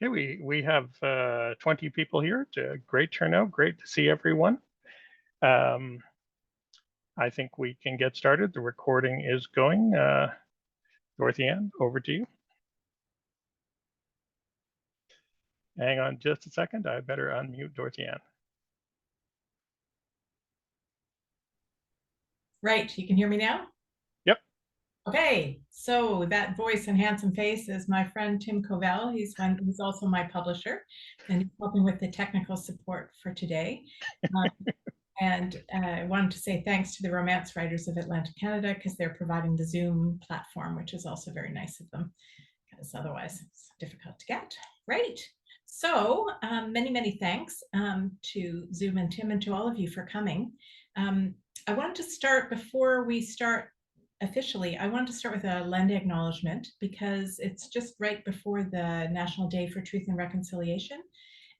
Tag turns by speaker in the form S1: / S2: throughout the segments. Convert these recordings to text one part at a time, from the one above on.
S1: Okay, we have 20 people here. It's a great turnout. Great to see everyone. Um, I think we can get started. The recording is going. Dorothy Ann, over to you. Hang on just a second. I better unmute Dorothy Ann.
S2: Right, you can hear me now?
S1: Yep.
S2: Okay, so that voice and handsome face is my friend Tim Covell. He's also my publisher, and he's helping with the technical support for today. And I wanted to say thanks to the Romance Writers of Atlantic Canada because they're providing the Zoom platform, which is also very nice of them, because otherwise it's difficult to get. Right. So many thanks to Zoom and Tim and to all of you for coming. I wanted to start before we start officially. I wanted to start with a land acknowledgement because it's just right before the National Day for Truth and Reconciliation.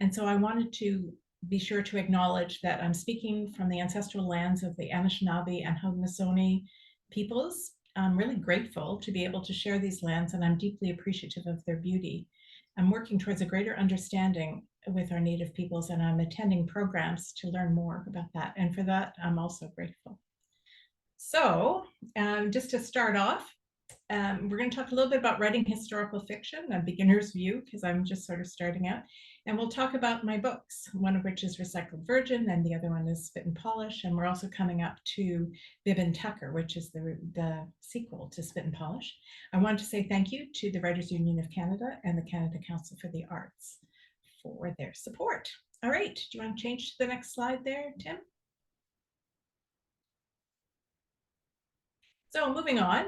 S2: And so I wanted to be sure to acknowledge that I'm speaking from the ancestral lands of the Anishinaabe and Haudenosaunee peoples. I'm really grateful to be able to share these lands, and I'm deeply appreciative of their beauty. I'm working towards a greater understanding with our Native peoples, and I'm attending programs to learn more about that. And for that, I'm also grateful. So just to start off, we're going to talk a little bit about writing historical fiction, a beginner's view, because I'm just sort of starting out. And we'll talk about my books, one of which is Recycled Virgin, and the other one is Spit and Polish. And we're also coming up to Bib and Tucker, which is the sequel to Spit and Polish. I want to say thank you to the Writers Union of Canada and the Canada Council for the Arts for their support. All right, do you want to change to the next slide there, Tim? So moving on.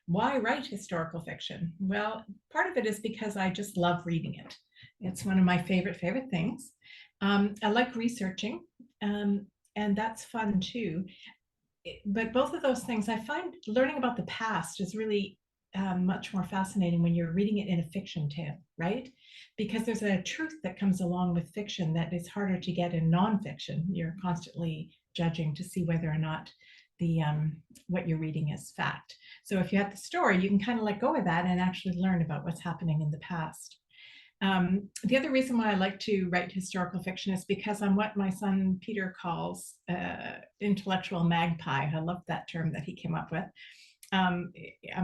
S2: Why write historical fiction? Well, part of it is because I just love reading it. It's one of my favorite things. I like researching, and that's fun too. But both of those things, I find learning about the past is really much more fascinating when you're reading it in a fiction tale, right? Because there's a truth that comes along with fiction that is harder to get in nonfiction. You're constantly judging to see whether or not the what you're reading is fact. So if you have the story, you can kind of let go of that and actually learn about what's happening in the past. The other reason why I like to write historical fiction is because I'm what my son Peter calls intellectual magpie. I love that term that he came up with. I'm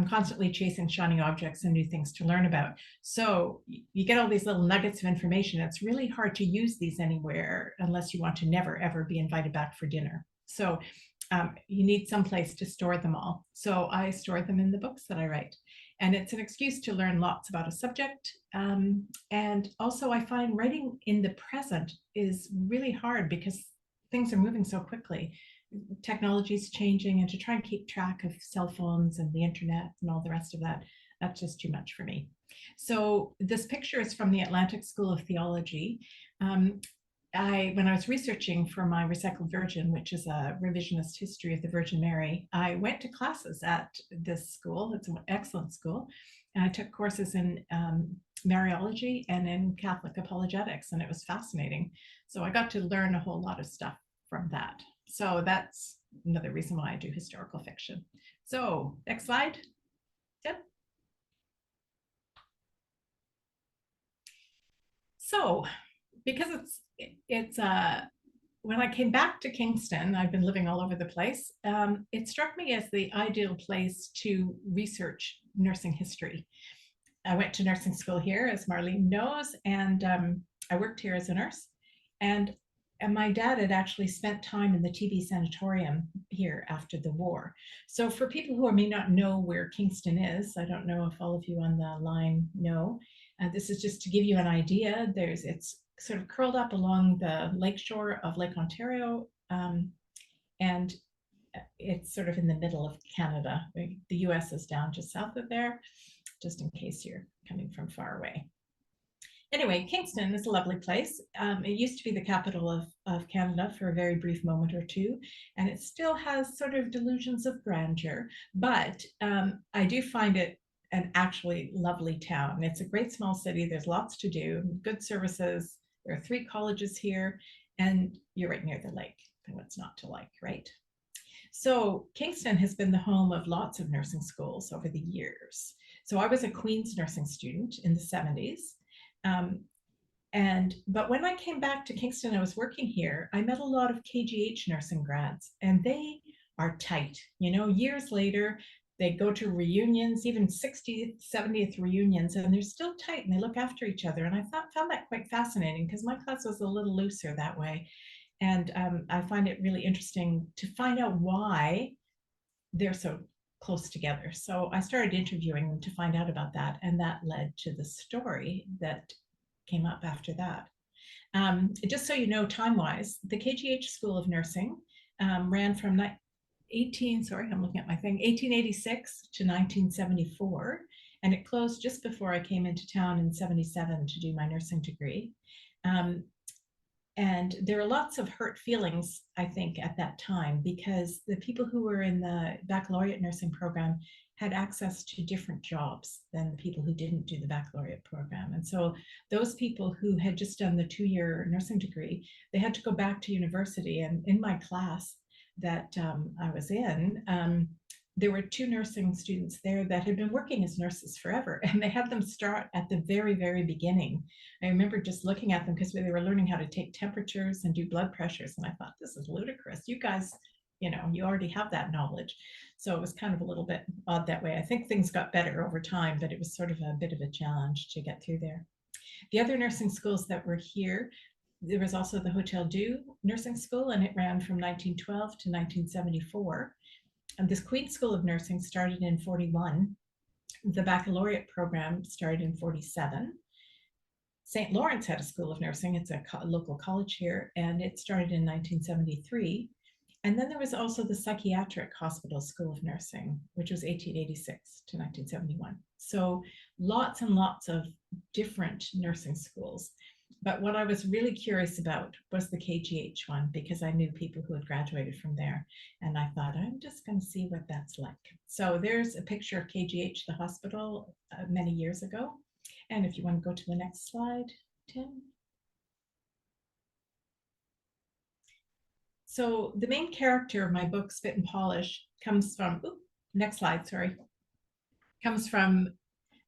S2: constantly chasing shiny objects and new things to learn about. So you get all these little nuggets of information. It's really hard to use these anywhere unless you want to never, ever be invited back for dinner. So you need some place to store them all. So I store them in the books that I write. And it's an excuse to learn lots about a subject. And also I find writing in the present is really hard because things are moving so quickly. Technology is changing, and to try and keep track of cell phones and the internet and all the rest of that, that's just too much for me. So this picture is from the Atlantic School of Theology. When I was researching for my Recycled Virgin, which is a revisionist history of the Virgin Mary, I went to classes at this school. It's an excellent school. And I took courses in Mariology and in Catholic apologetics, and it was fascinating. So I got to learn a whole lot of stuff from that. So that's another reason why I do historical fiction. So next slide. Yep. So because it's when I came back to Kingston, I've been living all over the place. It struck me as the ideal place to research nursing history. I went to nursing school here, as Marlene knows, and I worked here as a nurse. And my dad had actually spent time in the TB sanatorium here after the war. So for people who may not know where Kingston is, I don't know if all of you on the line know, this is just to give you an idea. It's sort of curled up along the lakeshore of Lake Ontario, and it's sort of in the middle of Canada. The US is down just south of there, just in case you're coming from far away. Anyway, Kingston is a lovely place. It used to be the capital of Canada for a very brief moment or two, and it still has sort of delusions of grandeur, but I do find it an actually lovely town. It's a great small city. There's lots to do, good services. There are 3 colleges here, and you're right near the lake. And what's not to like, right? So Kingston has been the home of lots of nursing schools over the years. So I was a Queen's nursing student in the 70s. But when I came back to Kingston, I was working here, I met a lot of KGH nursing grads, and they are tight. You know, years later, they go to reunions, even 60th, 70th reunions, and they're still tight and they look after each other. And I found that quite fascinating because my class was a little looser that way. And I find it really interesting to find out why they're so close together. So I started interviewing them to find out about that. And that led to the story that came up after that. Just so you know, time-wise, the KGH School of Nursing ran from 1886 to 1974, and it closed just before I came into town in 77 to do my nursing degree. And there were lots of hurt feelings, I think, at that time, because the people who were in the baccalaureate nursing program had access to different jobs than the people who didn't do the baccalaureate program. And so those people who had just done the 2-year nursing degree, they had to go back to university. And in my class that I was in, there were 2 nursing students there that had been working as nurses forever, and they had them start at the very, very beginning. I remember just looking at them because they were learning how to take temperatures and do blood pressures, and I thought, this is ludicrous. You guys, you know, you already have that knowledge. So it was kind of a little bit odd that way. I think things got better over time, but it was sort of a bit of a challenge to get through there. The other nursing schools that were here, there was also the Hotel Dieu Nursing School, and it ran from 1912 to 1974. And this Queen's School of Nursing started in 41. The baccalaureate program started in 47. St. Lawrence had a School of Nursing. It's a local college here, and it started in 1973. And then there was also the Psychiatric Hospital School of Nursing, which was 1886 to 1971. So lots and lots of different nursing schools. But what I was really curious about was the KGH one, because I knew people who had graduated from there. And I thought, I'm just going to see what that's like. So there's a picture of KGH, the hospital, many years ago. And if you want to go to the next slide, Tim. So the main character of my book, Spit and Polish, comes from, next slide, sorry, comes from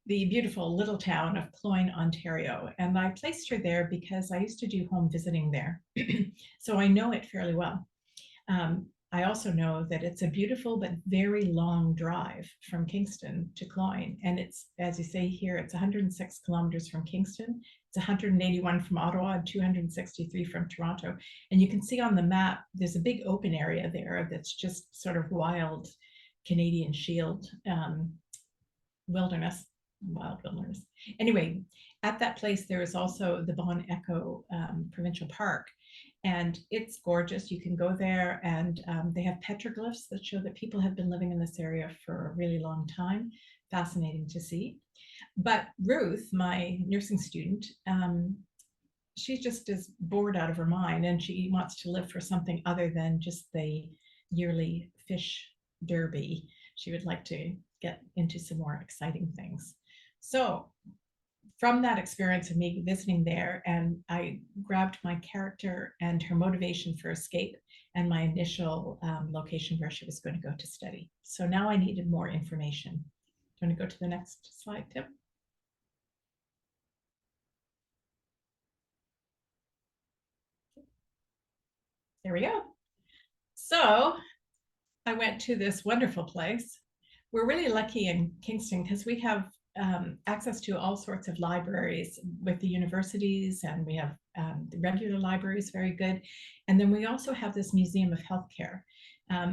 S2: the beautiful little town of Cloyne, Ontario. And I placed her there because I used to do home visiting there. So I know it fairly well. I also know that it's a beautiful but very long drive from Kingston to Cloyne. And it's, as you say here, it's 106 kilometers from Kingston. It's 181 from Ottawa and 263 from Toronto. And you can see on the map, there's a big open area there that's just sort of wild Canadian Shield wilderness. Wild wilderness. Anyway, at that place, there is also the Bon Echo Provincial Park, and it's gorgeous. You can go there, and they have petroglyphs that show that people have been living in this area for a really long time. Fascinating to see. But Ruth, my nursing student, she just is bored out of her mind, and she wants to live for something other than just the yearly fish derby. She would like to get into some more exciting things. So from that experience of me visiting there, and I grabbed my character and her motivation for escape and my initial location where she was going to go to study. So now I needed more information. Do you want to go to the next slide, Tim? There we go. So I went to this wonderful place. We're really lucky in Kingston because we have access to all sorts of libraries with the universities, and we have the regular libraries, very good. And then we also have this Museum of Healthcare.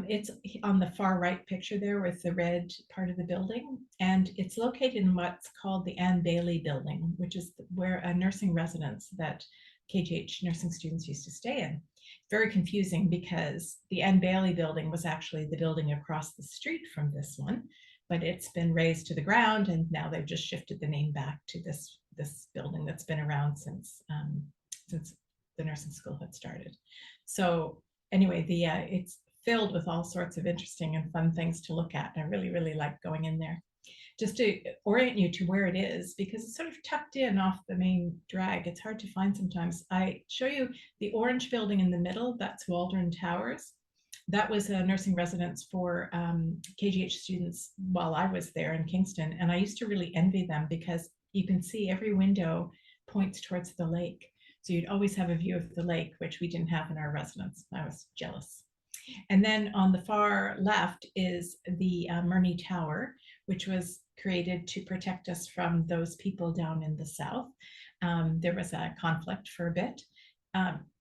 S2: It's on the far right picture there with the red part of the building, and it's located in what's called the Anne Bailey Building, which is where a nursing residence that KGH nursing students used to stay in. Very confusing because the Anne Bailey Building was actually the building across the street from this one, but it's been razed to the ground, and now they've just shifted the name back to this building that's been around since the nursing school had started. So anyway, it's filled with all sorts of interesting and fun things to look at. I really, really like going in there. Just to orient you to where it is, because it's sort of tucked in off the main drag. It's hard to find sometimes. I show you the orange building in the middle, that's Waldron Towers. That was a nursing residence for KGH students while I was there in Kingston. And I used to really envy them because you can see every window points towards the lake. So you'd always have a view of the lake, which we didn't have in our residence. I was jealous. And then on the far left is the Murney Tower, which was created to protect us from those people down in the south. There was a conflict for a bit.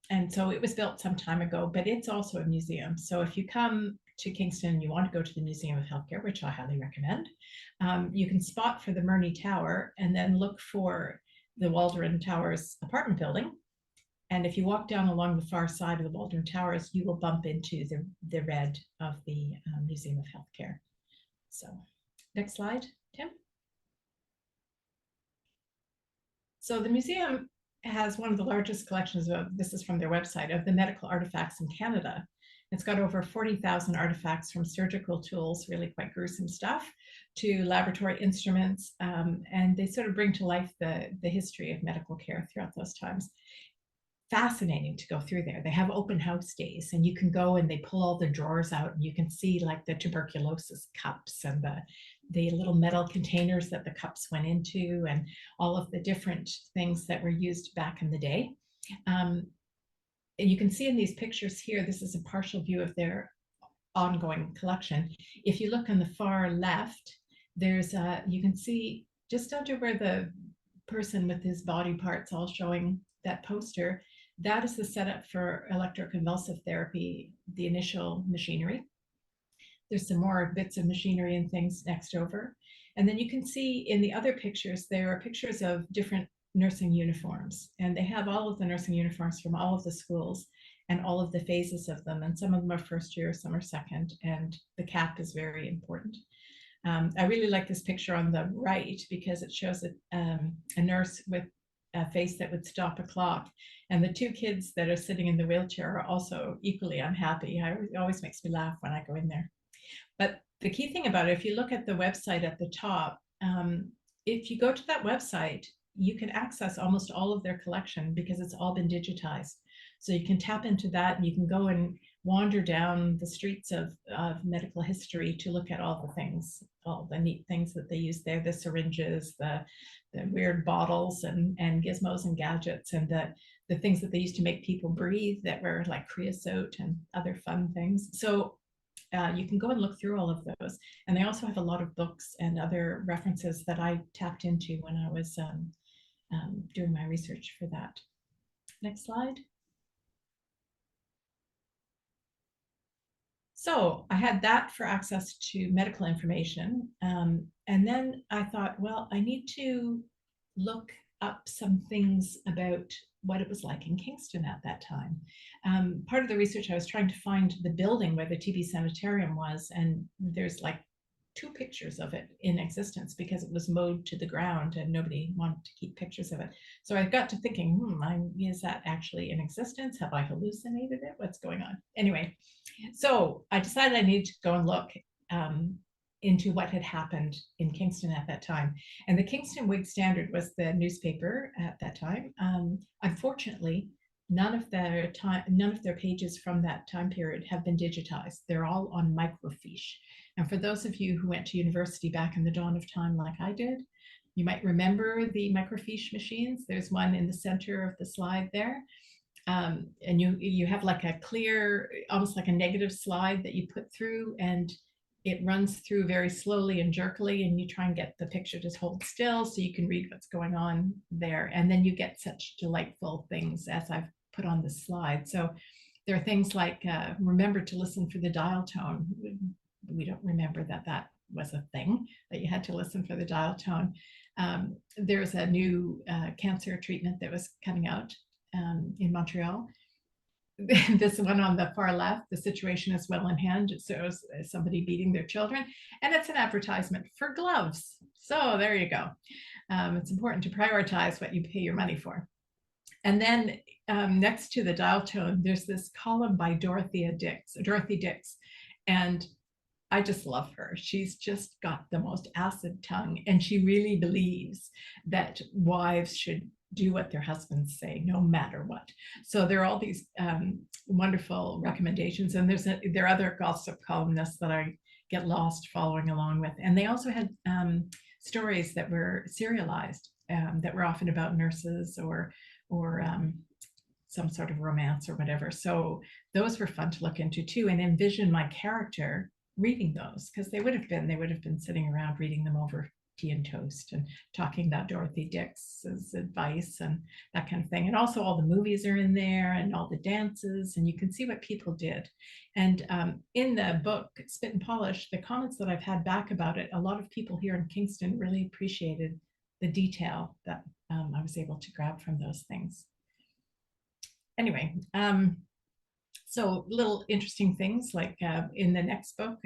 S2: And so it was built some time ago, but it's also a museum. So if you come to Kingston and you want to go to the Museum of Healthcare, which I highly recommend, you can spot for the Murney Tower and then look for the Waldron Towers apartment building. And if you walk down along the far side of the Waldron Towers, you will bump into the red of the Museum of Healthcare. So next slide, Tim. So the museum has one of the largest collections of, this is from their website, of the medical artifacts in Canada. It's got over 40,000 artifacts, from surgical tools, really quite gruesome stuff, to laboratory instruments. And they sort of bring to life the history of medical care throughout those times. Fascinating to go through there. They have open house days, and you can go and they pull all the drawers out, and you can see like the tuberculosis cups and the little metal containers that the cups went into, and all of the different things that were used back in the day. And you can see in these pictures here, this is a partial view of their ongoing collection. If you look on the far left, there's you can see just under where the person with his body parts all showing that poster, that is the setup for electroconvulsive therapy, the initial machinery. There's some more bits of machinery and things next over. And then you can see in the other pictures, there are pictures of different nursing uniforms. And they have all of the nursing uniforms from all of the schools and all of the phases of them. And some of them are first year, some are second. And the cap is very important. I really like this picture on the right because it shows a nurse with a face that would stop a clock. And the two kids that are sitting in the wheelchair are also equally unhappy. It always makes me laugh when I go in there. But the key thing about it, if you look at the website at the top, if you go to that website, you can access almost all of their collection because it's all been digitized. So you can tap into that and you can go and wander down the streets of medical history to look at all the things, all the neat things that they use there, the syringes, the weird bottles and gizmos and gadgets, and the things that they used to make people breathe that were like creosote and other fun things. So you can go and look through all of those. And they also have a lot of books and other references that I tapped into when I was doing my research for that. Next slide. So I had that for access to medical information. And then I thought, well, I need to look up some things about what it was like in Kingston at that time. Part of the research, I was trying to find the building where the TB sanatorium was, and there's like 2 pictures of it in existence because it was mowed to the ground and nobody wanted to keep pictures of it. So I got to thinking, is that actually in existence? Have I hallucinated it? What's going on? Anyway, so I decided I needed to go and look into what had happened in Kingston at that time. And the Kingston Whig Standard was the newspaper at that time. Unfortunately, none of their pages from that time period have been digitized. They're all on microfiche. And for those of you who went to university back in the dawn of time like I did, you might remember the microfiche machines. There's one in the center of the slide there. And you have like a clear, almost like a negative slide that you put through, and it runs through very slowly and jerkily, and you try and get the picture to hold still so you can read what's going on there. And then you get such delightful things as I've put on this slide. So there are things like, remember to listen for the dial tone. We don't remember that that was a thing, that you had to listen for the dial tone. There's a new cancer treatment that was coming out in Montreal. This one on the far left, the situation is well in hand. It shows somebody beating their children, and it's an advertisement for gloves. So there you go. It's important to prioritize what you pay your money for. And then next to the dial tone, there's this column by Dorothy Dix, and I just love her. She's just got the most acid tongue, and she really believes that wives should do what their husbands say, no matter what. So there are all these wonderful recommendations, and there are other gossip columnists that I get lost following along with. And they also had stories that were serialized, that were often about nurses or some sort of romance or whatever. So those were fun to look into too, and envision my character reading those, because they would have been sitting around reading them over tea and toast and talking about Dorothy Dix's advice and that kind of thing. And also all the movies are in there and all the dances, and you can see what people did. And in the book, Spit and Polish, the comments that I've had back about it, a lot of people here in Kingston really appreciated the detail that I was able to grab from those things. Anyway, so little interesting things like in the next book,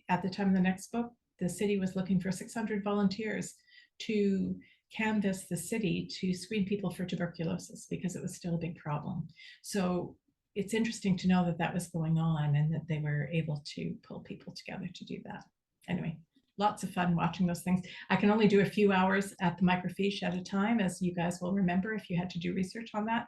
S2: at the time of the next book, the city was looking for 600 volunteers to canvass the city to screen people for tuberculosis because it was still a big problem. So it's interesting to know that that was going on and that they were able to pull people together to do that. Anyway, lots of fun watching those things. I can only do a few hours at the microfiche at a time, as you guys will remember if you had to do research on that,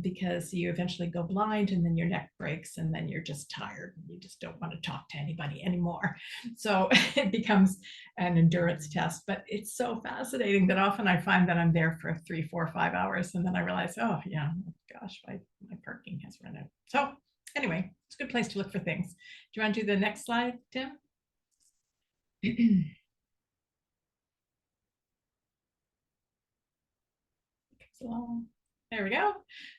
S2: because you eventually go blind and then your neck breaks and then you're just tired and you just don't want to talk to anybody anymore. So it becomes an endurance test, but it's so fascinating that often I find that I'm there for 3, 4, 5 hours and then I realize, oh yeah, gosh, my parking has run out. So anyway, it's a good place to look for things. Do you want to do the next slide, Tim? There we go.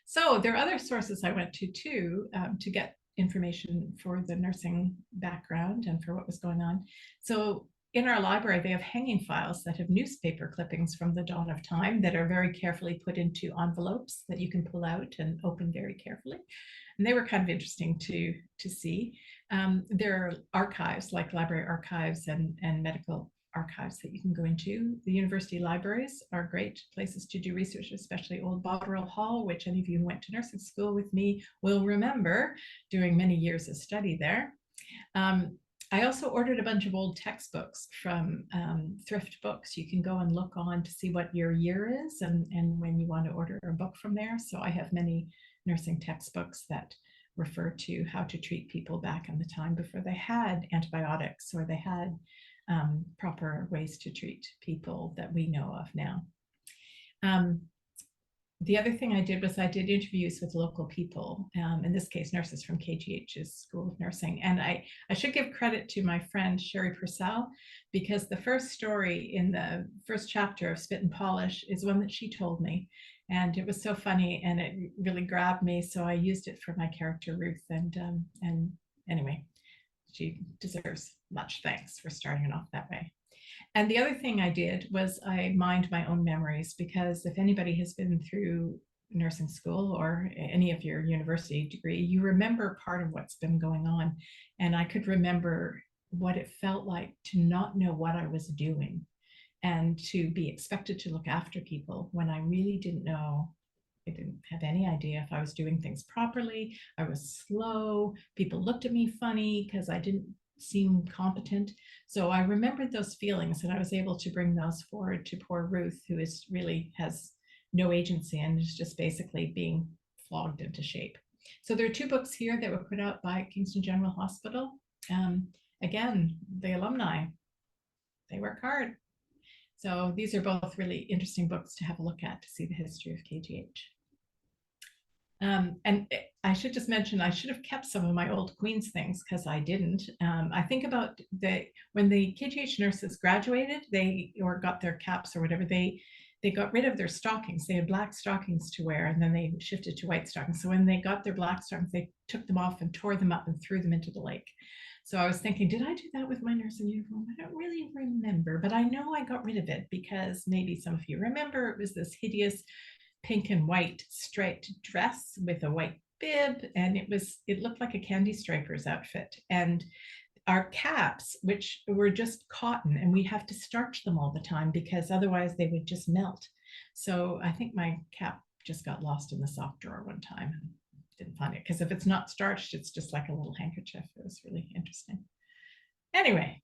S2: So there are other sources I went to too, to get information for the nursing background and for what was going on. So in our library, they have hanging files that have newspaper clippings from the dawn of time that are very carefully put into envelopes that you can pull out and open very carefully. And they were kind of interesting to see. There are archives like library archives and medical archives that you can go into. The university libraries are great places to do research, especially Old Botterill Hall, which any of you who went to nursing school with me will remember doing many years of study there. I also ordered a bunch of old textbooks from Thrift Books. You can go and look on to see what your year is and when you want to order a book from there. So I have many nursing textbooks that refer to how to treat people back in the time before they had antibiotics or they had proper ways to treat people that we know of now. The other thing I did was I did interviews with local people, in this case, nurses from KGH's School of Nursing. And I should give credit to my friend, Sherry Purcell, because the first story in the first chapter of Spit and Polish is one that she told me. And it was so funny and it really grabbed me. So I used it for my character, Ruth. And anyway, she deserves much thanks for starting it off that way. And the other thing I did was I mined my own memories, because if anybody has been through nursing school or any of your university degree, you remember part of what's been going on. And I could remember what it felt like to not know what I was doing and to be expected to look after people when I really didn't know. I didn't have any idea if I was doing things properly. I was slow. People looked at me funny because I didn't seem competent. So I remembered those feelings and I was able to bring those forward to poor Ruth, who is really has no agency and is just basically being flogged into shape. So there are 2 books here that were put out by Kingston General Hospital. Again, the alumni, they work hard. So these are both really interesting books to have a look at to see the history of KGH. And I should just mention, I should have kept some of my old Queen's things because I didn't. I think about when the KGH nurses graduated, or got their caps or whatever, they got rid of their stockings. They had black stockings to wear and then they shifted to white stockings. So when they got their black stockings, they took them off and tore them up and threw them into the lake. So I was thinking, did I do that with my nursing uniform? I don't really remember, but I know I got rid of it because maybe some of you remember it was this hideous pink and white striped dress with a white bib, and it looked like a candy striper's outfit. And our caps, which were just cotton, and we have to starch them all the time because otherwise they would just melt. So I think my cap just got lost in the sock drawer one time and didn't find it, because if it's not starched, it's just like a little handkerchief. It was really interesting. Anyway,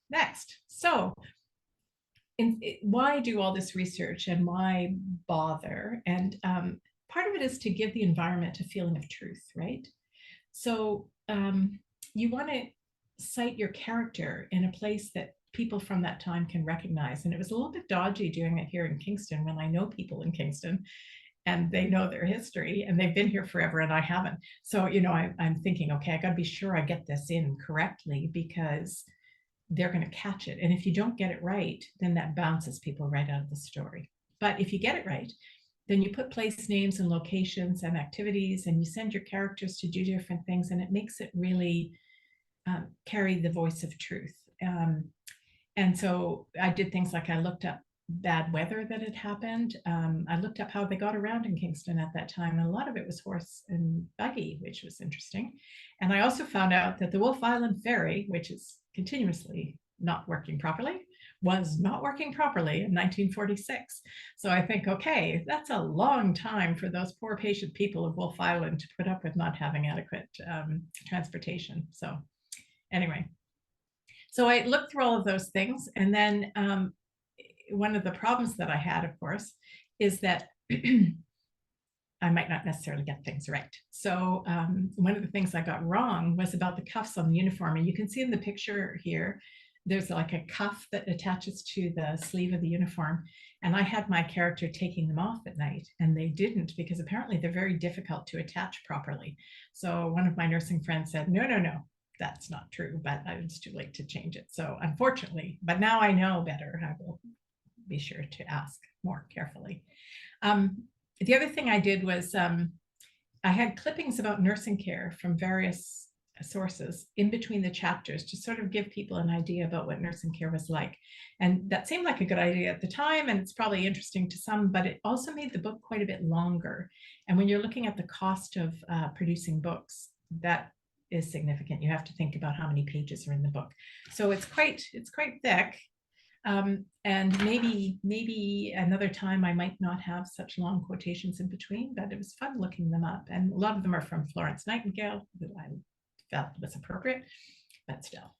S2: next. So why do all this research and why bother? And part of it is to give the environment a feeling of truth, right? So you want to cite your character in a place that people from that time can recognize. And it was a little bit dodgy doing it here in Kingston when I know people in Kingston and they know their history and they've been here forever and I haven't. So, you know, I'm thinking, okay, I got to be sure I get this in correctly because they're going to catch it. And if you don't get it right, then that bounces people right out of the story. But if you get it right, then you put place names and locations and activities and you send your characters to do different things, and it makes it really carry the voice of truth. And so I did things like I looked up bad weather that had happened. I looked up how they got around in Kingston at that time, and a lot of it was horse and buggy, which was interesting. And I also found out that the Wolf Island Ferry, which is continuously not working properly, was not working properly in 1946. So I think, okay, that's a long time for those poor patient people of Wolf Island to put up with not having adequate transportation. So anyway, so I looked through all of those things, and then one of the problems that I had, of course, is that I might not necessarily get things right. So one of the things I got wrong was about the cuffs on the uniform. And you can see in the picture here, there's like a cuff that attaches to the sleeve of the uniform. And I had my character taking them off at night, and they didn't, because apparently they're very difficult to attach properly. So one of my nursing friends said, no, no, no, that's not true, but I was too late to change it. So unfortunately, but now I know better. I will be sure to ask more carefully. The other thing I did was I had clippings about nursing care from various sources in between the chapters to sort of give people an idea about what nursing care was like. And that seemed like a good idea at the time, and it's probably interesting to some, but it also made the book quite a bit longer. And when you're looking at the cost of producing books, that is significant. You have to think about how many pages are in the book. So it's quite thick. And maybe another time I might not have such long quotations in between, but it was fun looking them up. And a lot of them are from Florence Nightingale, who I felt was appropriate, but still.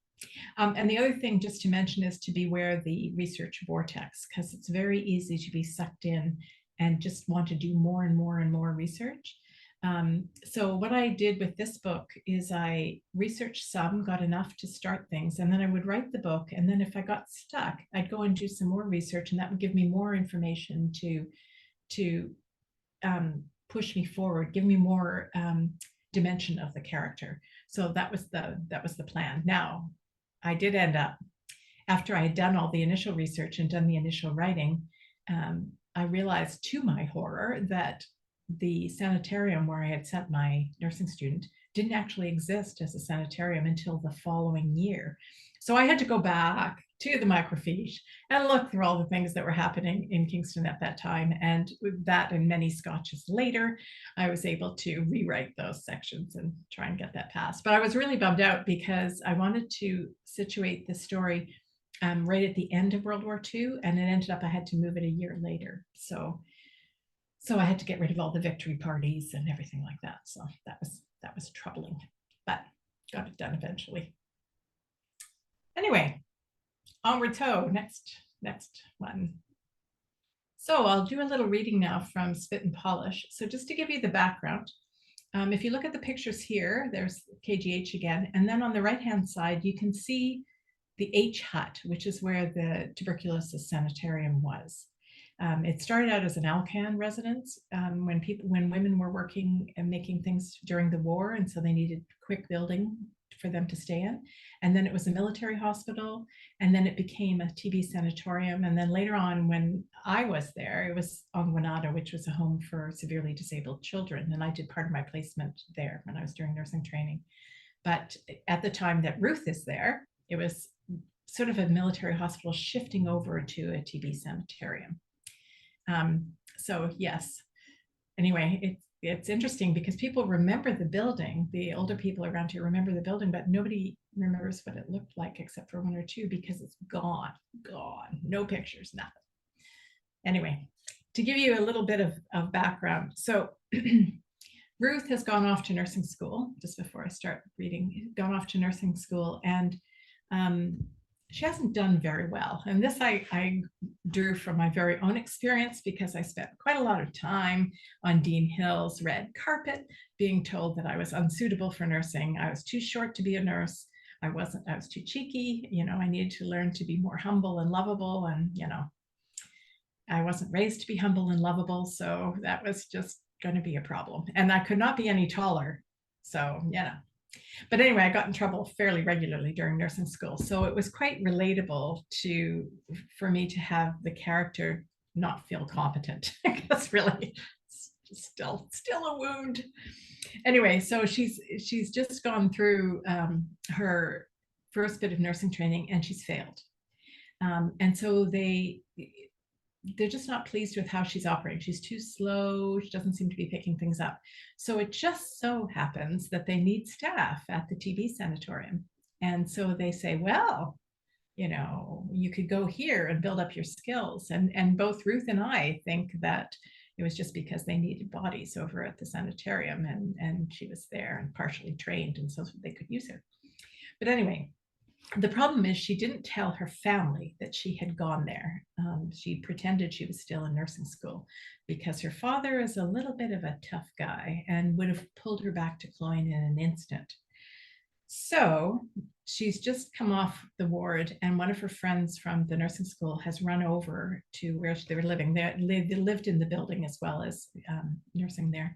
S2: And the other thing just to mention is to beware the research vortex, because it's very easy to be sucked in and just want to do more and more and more research. So what I did with this book is I researched some, got enough to start things, and then I would write the book. And then if I got stuck, I'd go and do some more research, and that would give me more information to push me forward, give me more dimension of the character. So that was the plan. Now, I did end up, after I had done all the initial research and done the initial writing, I realized to my horror that the sanitarium where I had sent my nursing student didn't actually exist as a sanitarium until the following year. So I had to go back to the microfiche and look through all the things that were happening in Kingston at that time. And with that and many scotches later, I was able to rewrite those sections and try and get that passed. But I was really bummed out because I wanted to situate the story right at the end of World War II, and it ended up I had to move it a year later. So I had to get rid of all the victory parties and everything like that. So that was troubling, but got it done eventually. Anyway, onward to next one. So I'll do a little reading now from Spit and Polish. So just to give you the background, if you look at the pictures here, there's KGH again, and then on the right-hand side, you can see the H hut, which is where the tuberculosis sanitarium was. It started out as an Alcan residence when women were working and making things during the war, and so they needed quick building for them to stay in. And then it was a military hospital, and then it became a TB sanatorium. And then later on, when I was there, it was on Granada, which was a home for severely disabled children. And I did part of my placement there when I was doing nursing training. But at the time that Ruth is there, it was sort of a military hospital shifting over to a TB sanitarium. So yes, anyway, it's interesting because people remember the building. The older people around here remember the building, but nobody remembers what it looked like except for one or two because it's gone, no pictures, nothing. Anyway, to give you a little bit of background. So Ruth has gone off to nursing school, just before I start reading, gone off to nursing school, and she hasn't done very well. And this I drew from my very own experience because I spent quite a lot of time on Dean Hill's red carpet being told that I was unsuitable for nursing. I was too short to be a nurse. I was too cheeky. I needed to learn to be more humble and lovable. And, I wasn't raised to be humble and lovable. So that was just going to be a problem. And I could not be any taller. So, But anyway, I got in trouble fairly regularly during nursing school. So it was quite relatable for me to have the character not feel competent. That's really still a wound. Anyway, so she's just gone through her first bit of nursing training and she's failed. And so they're just not pleased with how she's operating. She's too slow. She doesn't seem to be picking things up. So it just so happens that they need staff at the TB sanatorium. And so they say, well, you could go here and build up your skills. And both Ruth and I think that it was just because they needed bodies over at the sanitarium and she was there and partially trained, and so they could use her. But anyway, the problem is she didn't tell her family that she had gone there. She pretended she was still in nursing school because her father is a little bit of a tough guy and would have pulled her back to Cloyne in an instant. So she's just come off the ward, and one of her friends from the nursing school has run over to where they were living. They lived in the building as well as nursing there.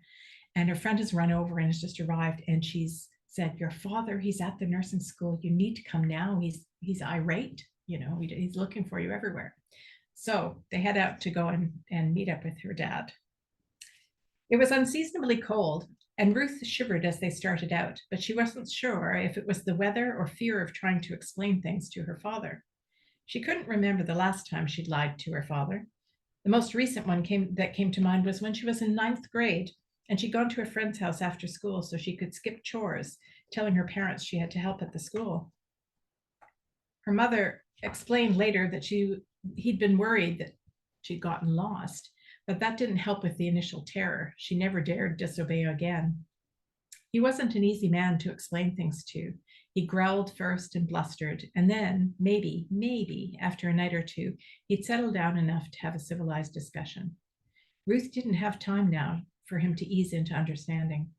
S2: And her friend has run over and has just arrived, and she's said, your father, he's at the nursing school. You need to come now. He's irate. He's looking for you everywhere. So they head out to go and meet up with her dad. It was unseasonably cold, and Ruth shivered as they started out, but she wasn't sure if it was the weather or fear of trying to explain things to her father. She couldn't remember the last time she'd lied to her father. The most recent one that came to mind was when she was in 9th grade, and she'd gone to a friend's house after school so she could skip chores, telling her parents she had to help at the school. Her mother explained later that he'd been worried that she'd gotten lost, but that didn't help with the initial terror. She never dared disobey again. He wasn't an easy man to explain things to. He growled first and blustered, and then, maybe, after a night or two, he'd settle down enough to have a civilized discussion. Ruth didn't have time now for him to ease into understanding.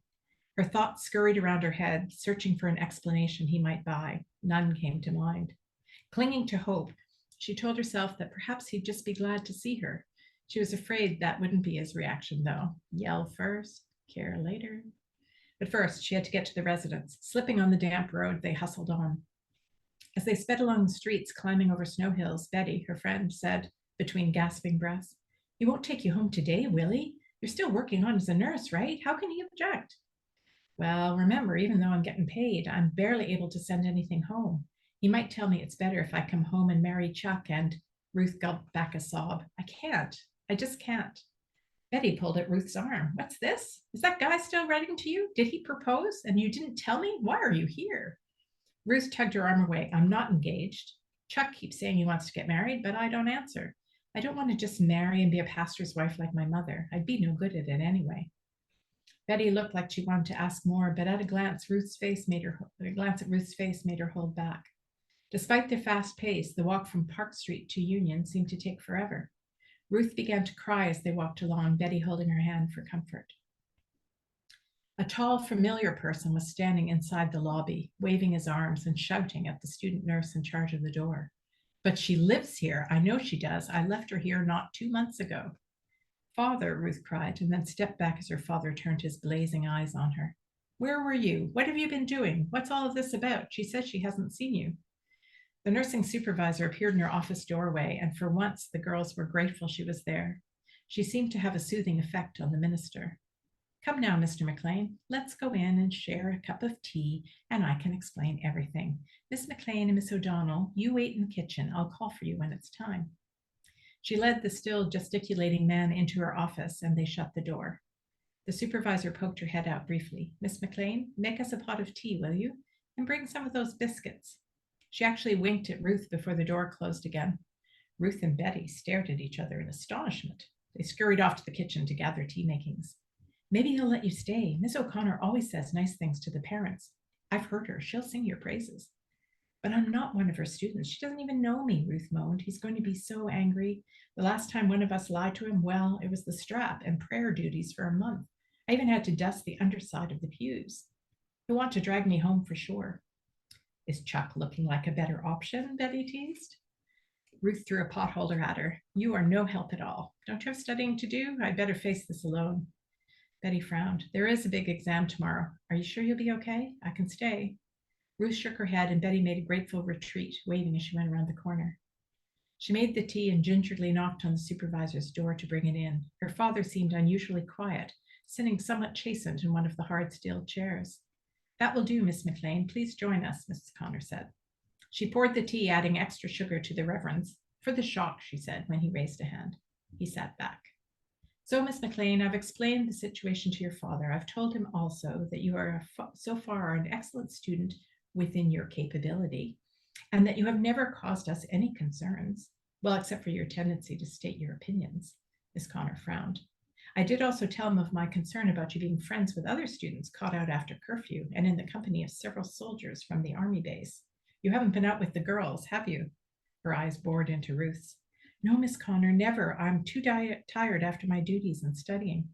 S2: Her thoughts scurried around her head, searching for an explanation he might buy. None came to mind. Clinging to hope, she told herself that perhaps he'd just be glad to see her. She was afraid that wouldn't be his reaction, though. Yell first, care later. But first, she had to get to the residence. Slipping on the damp road, they hustled on. As they sped along the streets, climbing over snow hills, Betty, her friend, said, between gasping breaths, he won't take you home today, will he? You're still working on as a nurse, right? How can he object? Well, remember, even though I'm getting paid, I'm barely able to send anything home. He might tell me it's better if I come home and marry Chuck, and Ruth gulped back a sob. I can't. I just can't. Betty pulled at Ruth's arm. What's this? Is that guy still writing to you? Did he propose and you didn't tell me? Why are you here? Ruth tugged her arm away. I'm not engaged. Chuck keeps saying he wants to get married, but I don't answer. I don't want to just marry and be a pastor's wife like my mother. I'd be no good at it anyway. Betty looked like she wanted to ask more, but at a glance at Ruth's face made her hold back. Despite their fast pace, the walk from Park Street to Union seemed to take forever. Ruth began to cry as they walked along, Betty holding her hand for comfort. A tall, familiar person was standing inside the lobby, waving his arms and shouting at the student nurse in charge of the door. But she lives here. I know she does. I left her here not 2 months ago. Father, Ruth cried, and then stepped back as her father turned his blazing eyes on her. Where were you? What have you been doing? What's all of this about? She says she hasn't seen you. The nursing supervisor appeared in her office doorway, and for once the girls were grateful she was there. She seemed to have a soothing effect on the minister. Come now, Mr. McLean, let's go in and share a cup of tea, and I can explain everything. Miss McLean and Miss O'Donnell, you wait in the kitchen. I'll call for you when it's time. She led the still gesticulating man into her office, and they shut the door. The supervisor poked her head out briefly. Miss McLean, make us a pot of tea, will you? And bring some of those biscuits. She actually winked at Ruth before the door closed again. Ruth and Betty stared at each other in astonishment. They scurried off to the kitchen to gather tea makings. Maybe he'll let you stay. Miss O'Connor always says nice things to the parents. I've heard her. She'll sing your praises. But I'm not one of her students. She doesn't even know me, Ruth moaned. He's going to be so angry. The last time one of us lied to him, well, it was the strap and prayer duties for a month. I even had to dust the underside of the pews. He'll want to drag me home for sure. Is Chuck looking like a better option? Betty teased. Ruth threw a potholder at her. You are no help at all. Don't you have studying to do? I'd better face this alone. Betty frowned. There is a big exam tomorrow. Are you sure you'll be okay? I can stay. Ruth shook her head and Betty made a grateful retreat, waving as she went around the corner. She made the tea and gingerly knocked on the supervisor's door to bring it in. Her father seemed unusually quiet, sitting somewhat chastened in one of the hard steel chairs. That will do, Miss McLean. Please join us, Mrs. Connor said. She poured the tea, adding extra sugar to the Reverend's. For the shock, she said, when he raised a hand. He sat back. So, Miss McLean, I've explained the situation to your father. I've told him also that you are so far an excellent student within your capability, and that you have never caused us any concerns, well, except for your tendency to state your opinions. Miss Connor frowned. I did also tell him of my concern about you being friends with other students caught out after curfew and in the company of several soldiers from the army base. You haven't been out with the girls, have you? Her eyes bored into Ruth's. No, Miss Connor, never. I'm too tired after my duties and studying.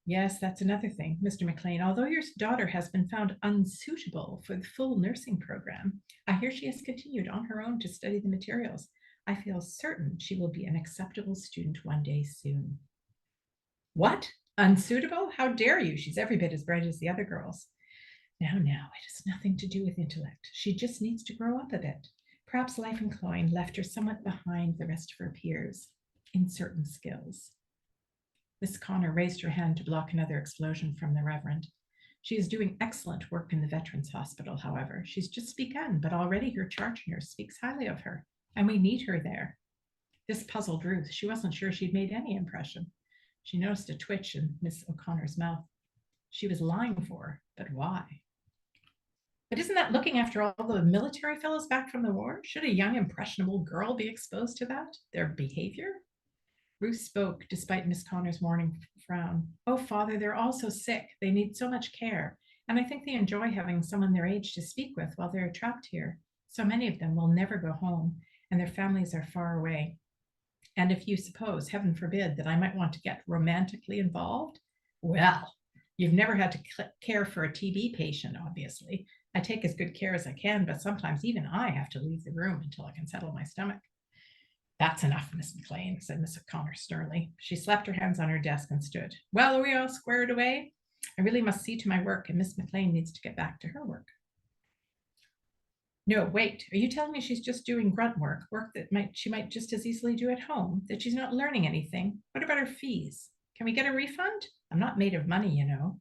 S2: Yes, that's another thing, Mr. McLean. Although your daughter has been found unsuitable for the full nursing program, I hear she has continued on her own to study the materials. I feel certain she will be an acceptable student one day soon. What? Unsuitable? How dare you? She's every bit as bright as the other girls. Now, it has nothing to do with intellect. She just needs to grow up a bit. Perhaps life in Cloyne left her somewhat behind the rest of her peers in certain skills. Miss Connor raised her hand to block another explosion from the Reverend. She is doing excellent work in the Veterans Hospital, however. She's just begun, but already her charge nurse speaks highly of her, and we need her there. This puzzled Ruth. She wasn't sure she'd made any impression. She noticed a twitch in Miss O'Connor's mouth. She was lying for her, but why? But isn't that looking after all the military fellows back from the war? Should a young, impressionable girl be exposed to that? Their behavior? Ruth spoke despite Miss Connor's morning frown. Oh, Father, they're all so sick. They need so much care. And I think they enjoy having someone their age to speak with while they're trapped here. So many of them will never go home, and their families are far away. And if you suppose, heaven forbid, that I might want to get romantically involved, well, you've never had to care for a TB patient, obviously. I take as good care as I can, but sometimes even I have to leave the room until I can settle my stomach. That's enough, Miss McLean, said Miss O'Connor sternly. She slapped her hands on her desk and stood. Well, are we all squared away? I really must see to my work, and Miss McLean needs to get back to her work. No, wait, are you telling me she's just doing grunt work that she might just as easily do at home, that she's not learning anything? What about her fees? Can we get a refund? I'm not made of money, you know.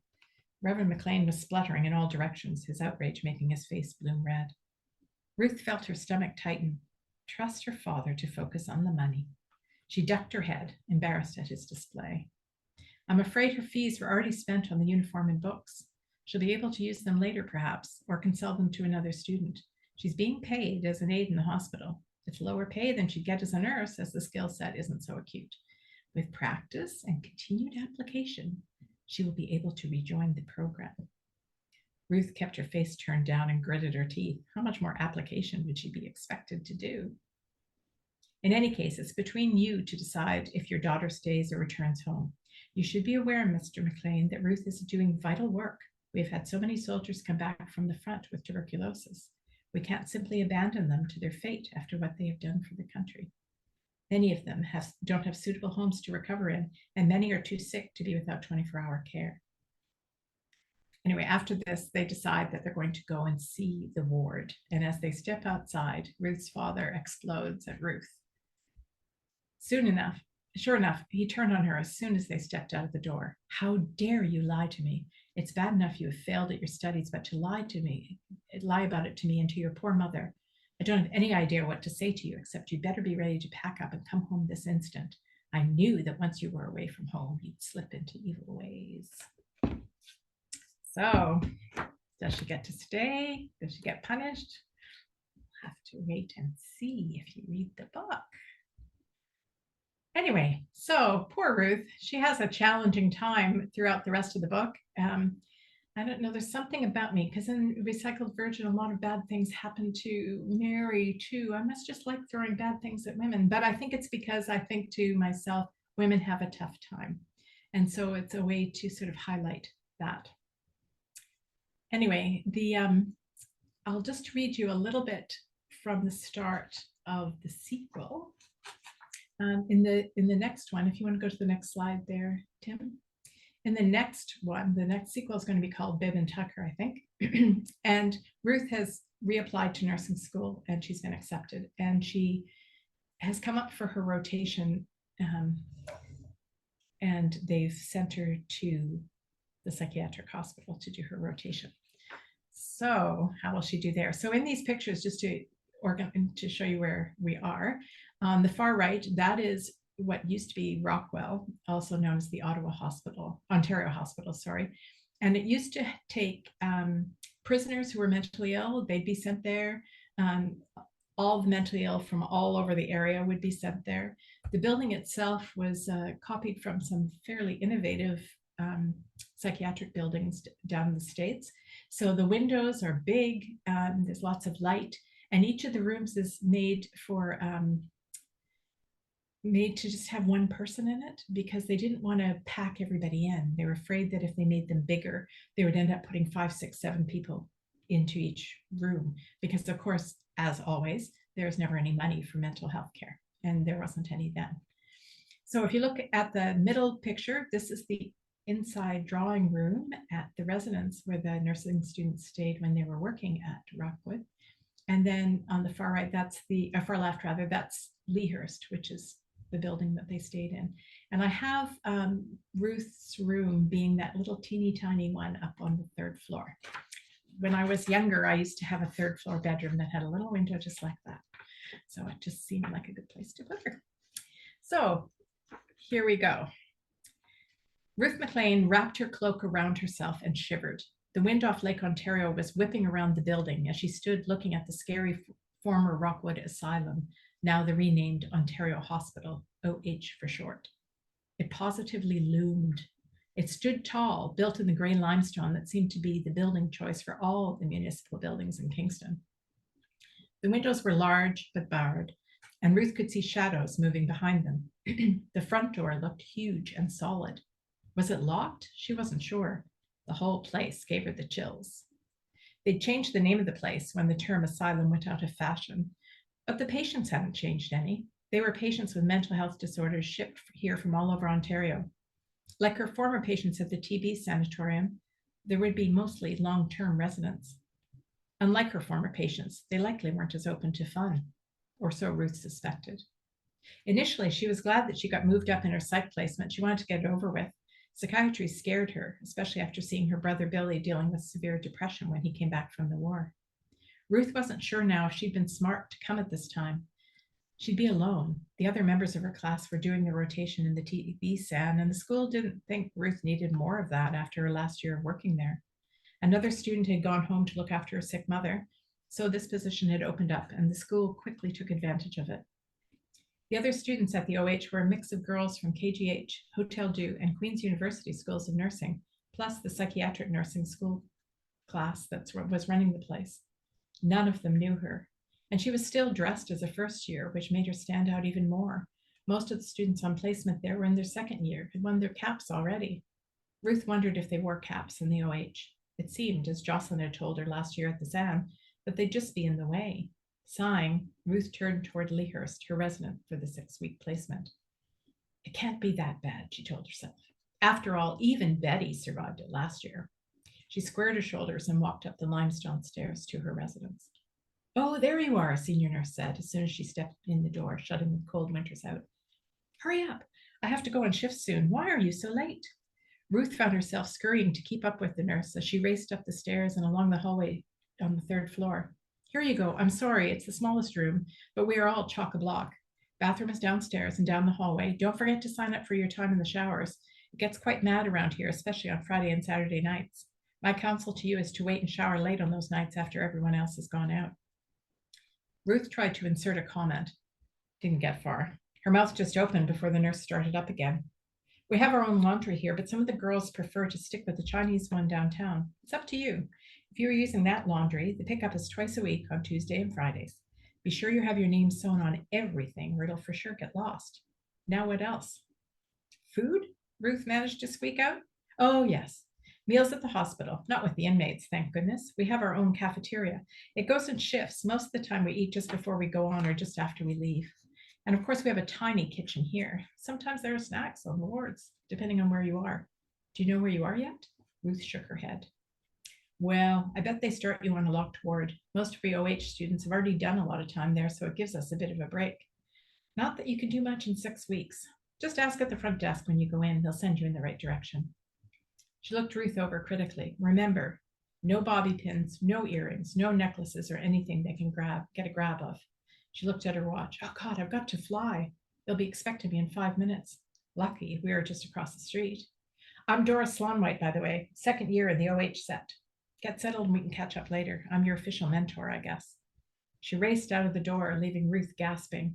S2: Reverend McLean was spluttering in all directions, his outrage making his face bloom red. Ruth felt her stomach tighten. Trust her father to focus on the money. She ducked her head, embarrassed at his display. I'm afraid her fees were already spent on the uniform and books. She'll be able to use them later, perhaps, or can sell them to another student. She's being paid as an aide in the hospital. It's lower pay than she'd get as a nurse, as the skill set isn't so acute. With practice and continued application, she will be able to rejoin the program. Ruth kept her face turned down and gritted her teeth. How much more application would she be expected to do? In any case, it's between you to decide if your daughter stays or returns home. You should be aware, Mr. McLean, that Ruth is doing vital work. We've had so many soldiers come back from the front with tuberculosis. We can't simply abandon them to their fate after what they have done for the country. Many of them don't have suitable homes to recover in, and many are too sick to be without 24-hour care. Anyway, after this, they decide that they're going to go and see the ward. And as they step outside, Ruth's father explodes at Ruth. Sure enough, he turned on her as soon as they stepped out of the door. How dare you lie to me? It's bad enough you have failed at your studies, but to lie about it to me and to your poor mother. I don't have any idea what to say to you, except you'd better be ready to pack up and come home this instant. I knew that once you were away from home, you'd slip into evil ways. So, does she get to stay? Does she get punished? We'll have to wait and see if you read the book. Anyway, so poor Ruth, she has a challenging time throughout the rest of the book. I don't know, there's something about me, because in Recycled Virgin, a lot of bad things happen to Mary too. I must just like throwing bad things at women, but I think it's because I think to myself, women have a tough time. And so it's a way to sort of highlight that. Anyway, I'll just read you a little bit from the start of the sequel. In the next one, if you want to go to the next slide there, Tim. In the next one, the next sequel is going to be called Bib and Tucker, I think. And Ruth has reapplied to nursing school and she's been accepted. And she has come up for her rotation, and they've sent her to the psychiatric hospital to do her rotation. So how will she do there? So in these pictures, just to show you where we are, on the far right, that is what used to be Rockwell, also known as the Ontario Hospital, sorry. And it used to take prisoners who were mentally ill, they'd be sent there. All the mentally ill from all over the area would be sent there. The building itself was copied from some fairly innovative psychiatric buildings down in the States. So the windows are big, there's lots of light, and each of the rooms is made to just have one person in it because they didn't want to pack everybody in. They were afraid that if they made them bigger, they would end up putting 5, 6, 7 people into each room because, of course, as always, there's never any money for mental health care, and there wasn't any then. So if you look at the middle picture, this is the inside drawing room at the residence where the nursing students stayed when they were working at Rockwood. And then on the far right, that's the far left rather, that's Leahurst, which is the building that they stayed in. And I have Ruth's room being that little teeny tiny one up on the 3rd floor. When I was younger, I used to have a 3rd floor bedroom that had a little window just like that. So it just seemed like a good place to put her. So here we go. Ruth McLean wrapped her cloak around herself and shivered. The wind off Lake Ontario was whipping around the building as she stood looking at the scary former Rockwood Asylum, now the renamed Ontario Hospital, OH for short. It positively loomed. It stood tall, built in the gray limestone that seemed to be the building choice for all the municipal buildings in Kingston. The windows were large but barred, and Ruth could see shadows moving behind them. The front door looked huge and solid. Was it locked? She wasn't sure. The whole place gave her the chills. They'd changed the name of the place when the term asylum went out of fashion, but the patients hadn't changed any. They were patients with mental health disorders shipped here from all over Ontario. Like her former patients at the TB sanatorium, there would be mostly long-term residents. Unlike her former patients, they likely weren't as open to fun, or so Ruth suspected. Initially, she was glad that she got moved up in her psych placement. She wanted to get it over with. Psychiatry scared her, especially after seeing her brother Billy dealing with severe depression when he came back from the war. Ruth wasn't sure now if she'd been smart to come at this time. She'd be alone. The other members of her class were doing the rotation in the TB SAN, and the school didn't think Ruth needed more of that after her last year of working there. Another student had gone home to look after a sick mother, so this position had opened up, and the school quickly took advantage of it. The other students at the OH were a mix of girls from KGH, Hotel Dieu, and Queen's University schools of nursing, plus the psychiatric nursing school class that was running the place. None of them knew her, and she was still dressed as a first year, which made her stand out even more. Most of the students on placement there were in their 2nd year, had won their caps already. Ruth wondered if they wore caps in the OH. It seemed, as Jocelyn had told her last year at the SAN, that they'd just be in the way. Sighing, Ruth turned toward Leahurst, her resident for the 6-week placement. It can't be that bad, she told herself. After all, even Betty survived it last year. She squared her shoulders and walked up the limestone stairs to her residence. Oh, there you are, a senior nurse said as soon as she stepped in the door, shutting the cold winters out. Hurry up. I have to go on shift soon. Why are you so late? Ruth found herself scurrying to keep up with the nurse as she raced up the stairs and along the hallway on the 3rd floor. Here you go. I'm sorry, it's the smallest room, but we are all chock-a-block. Bathroom is downstairs and down the hallway. Don't forget to sign up for your time in the showers. It gets quite mad around here, especially on Friday and Saturday nights. My counsel to you is to wait and shower late on those nights after everyone else has gone out. Ruth tried to insert a comment. Didn't get far. Her mouth just opened before the nurse started up again. We have our own laundry here, but some of the girls prefer to stick with the Chinese one downtown. It's up to you. If you are using that laundry, the pickup is twice a week on Tuesday and Fridays. Be sure you have your name sewn on everything or it'll for sure get lost. Now what else? Food? Ruth managed to squeak out. Oh yes. Meals at the hospital, not with the inmates, thank goodness. We have our own cafeteria. It goes in shifts. Most of the time we eat just before we go on or just after we leave. And of course, we have a tiny kitchen here. Sometimes there are snacks on the wards, depending on where you are. Do you know where you are yet? Ruth shook her head. Well, I bet they start you on a locked ward. Most free OH students have already done a lot of time there, so it gives us a bit of a break. Not that you can do much in 6 weeks. Just ask at the front desk when you go in. They'll send you in the right direction. She looked Ruth over critically. Remember, no bobby pins, no earrings, no necklaces or anything they can get a grab of. She looked at her watch. Oh God, I've got to fly. They'll be expecting me in 5 minutes. Lucky we are just across the street. I'm Doris Slonwhite, by the way, 2nd year in the OH set. Get settled and we can catch up later. I'm your official mentor, I guess. She raced out of the door, leaving Ruth gasping.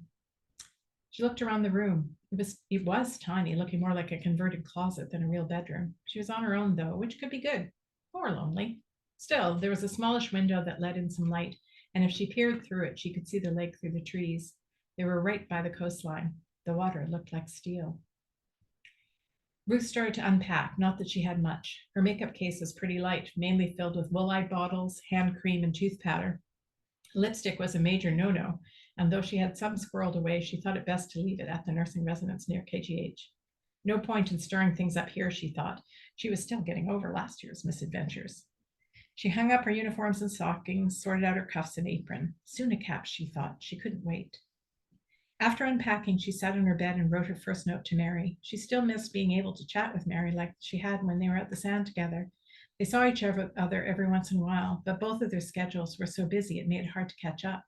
S2: She looked around the room. It was tiny, looking more like a converted closet than a real bedroom. She was on her own, though, which could be good, or lonely. Still, there was a smallish window that let in some light, and if she peered through it, she could see the lake through the trees. They were right by the coastline. The water looked like steel. Ruth started to unpack, not that she had much. Her makeup case was pretty light, mainly filled with wool-eyed bottles, hand cream, and tooth powder. Lipstick was a major no-no, and though she had some squirreled away, she thought it best to leave it at the nursing residence near KGH. No point in stirring things up here, she thought. She was still getting over last year's misadventures. She hung up her uniforms and stockings, sorted out her cuffs and apron. Soon a cap, she thought. She couldn't wait. After unpacking, she sat on her bed and wrote her first note to Mary. She still missed being able to chat with Mary like she had when they were at the sand together. They saw each other every once in a while, but both of their schedules were so busy it made it hard to catch up.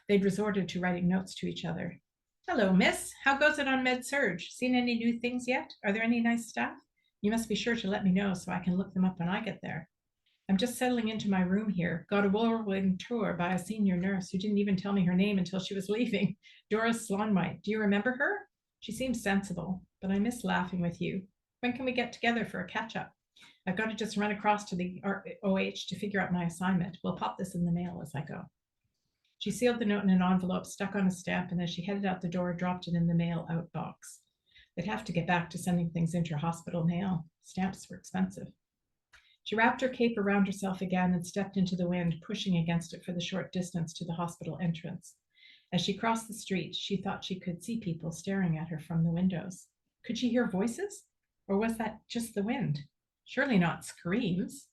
S2: They'd resorted to writing notes to each other. Hello, miss. How goes it on Med-Surg? Seen any new things yet? Are there any nice staff? You must be sure to let me know so I can look them up when I get there. I'm just settling into my room here. Got a whirlwind tour by a senior nurse who didn't even tell me her name until she was leaving. Doris Slonwhite. Do you remember her? She seems sensible, but I miss laughing with you. When can we get together for a catch-up? I've got to just run across to the OH to figure out my assignment. We'll pop this in the mail as I go. She sealed the note in an envelope, stuck on a stamp, and as she headed out the door, dropped it in the mail out box. They'd have to get back to sending things inter-hospital mail. Stamps were expensive. She wrapped her cape around herself again and stepped into the wind, pushing against it for the short distance to the hospital entrance. As she crossed the street, she thought she could see people staring at her from the windows. Could she hear voices? Or was that just the wind? Surely not screams.